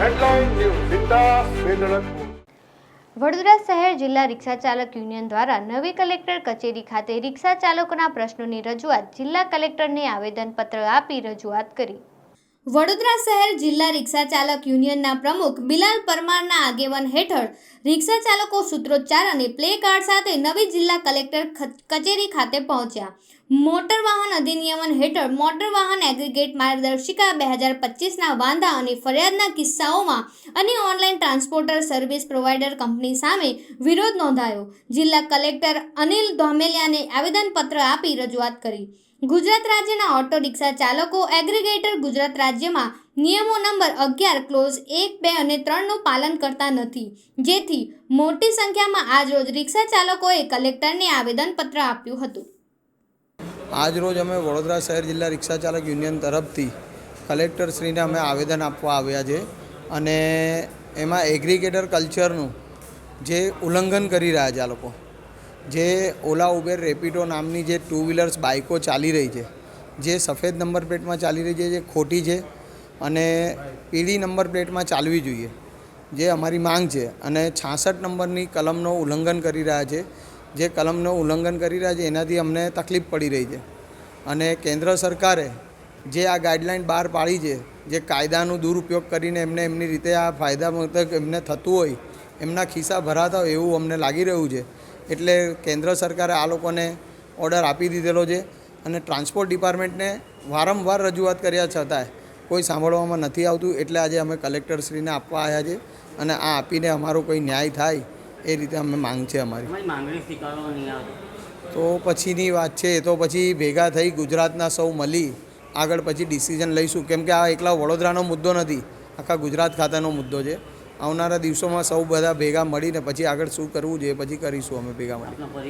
Headline news जिंदा वेदनपुर। વડોદરા શહેર જિલ્લા રિક્ષા ચાલક યુનિયન દ્વારા નવી કલેક્ટર કચેરી ખાતે રિક્ષા ચાલકોના પ્રશ્નોની રજૂઆત જિલ્લા કલેક્ટરને આવેદનપત્ર આપી રજૂઆત કરી। વડોદરા શહેર જિલ્લા રિક્ષા ચાલક યુનિયનના પ્રમુખ બિલાલ પરમારના આગેવાન હેઠળ રિક્ષા ચાલકો સૂત્રોચ્ચાર અને પ્લે કાર્ડ સાથે નવી જિલ્લા કલેક્ટર કચેરી ખાતે પહોંચ્યા। મોટર વાહન અધિનિયમ હેઠળ મોટર વાહન એગ્રીગેટ માર્ગદર્શિકા 2025ના વાંધા અને ફરિયાદના કિસ્સાઓમાં અને online transporter service provider company સામે વિરોધ નોંધાયો। જિલ્લા કલેક્ટર અનિલ ધોમેલિયાને આવેદનપત્ર આપી રજૂઆત કરી। ગુજરાત રાજ્યના ઓટો રિક્ષા ચાલકો એગ્રીગેટર ગુજરાત રાજ્યમાં નિયમો નંબર 11 ક્લોઝ 1, 2 અને 3નું પાલન કરતા નથી, જેથી મોટી સંખ્યામાં આજરોજ રિક્ષા ચાલકોએ કલેક્ટરને આવેદનપત્ર આપ્યું હતું। આજરોજ અમે વડોદરા શહેર જિલ્લા રિક્ષા ચાલક યુનિયન તરફથી કલેક્ટરશ્રીને અમે આવેદન આપવા આવ્યા છે અને એમાં એગ્રીગેટર કલ્ચરનું જે ઉલ્લંઘન કરી રહ્યા છે આ લોકો, જે ઓલા ઉબેર રેપિડો નામની જે ટુ વ્હીલર્સ બાઇકો ચાલી રહી છે, જે સફેદ નંબર પ્લેટમાં ચાલી રહી છે, જે ખોટી છે અને પીળી નંબર પ્લેટમાં ચાલવી જોઈએ, જે અમારી માંગ છે। અને 66 નંબરની કલમનો ઉલ્લંઘન કરી રહ્યા છે, જે કલમનો ઉલ્લંઘન કરી રહ્યા છે એનાથી અમને તકલીફ પડી રહી છે। અને કેન્દ્ર સરકારે જે આ ગાઈડલાઇન બહાર પાડી છે, જે કાયદાનો દુરુપયોગ કરીને એમને એમની રીતે આ ફાયદા મતલબ એમને થતું હોય, એમના ખિસ્સા ભરાતા હોય એવું અમને લાગી રહ્યું છે। એટલે કેન્દ્ર સરકારે આ લોકોને ઓર્ડર આપી દીધેલો છે અને ટ્રાન્સપોર્ટ ડિપાર્ટમેન્ટને વારંવાર રજૂઆત કર્યા છતાંય કોઈ સાંભળવામાં નથી આવતું। એટલે આજે અમે કલેક્ટરશ્રીને આપવા આવ્યા છે અને આ આપીને અમારો કોઈ ન્યાય થાય એ રીતે અમે માંગ છે અમારી। તો પછીની વાત છે, તો પછી ભેગા થઈ ગુજરાતના સૌ મળી આગળ પછી ડિસિઝન લઈશું, કેમ કે આ એકલા વડોદરાનો મુદ્દો નથી, આખા ગુજરાત ખાતાનો મુદ્દો છે। આવનારા દિવસોમાં સૌ બધા ભેગા મળીને પછી આગળ શું કરવું જોઈએ પછી કરીશું અમે ભેગા મળી।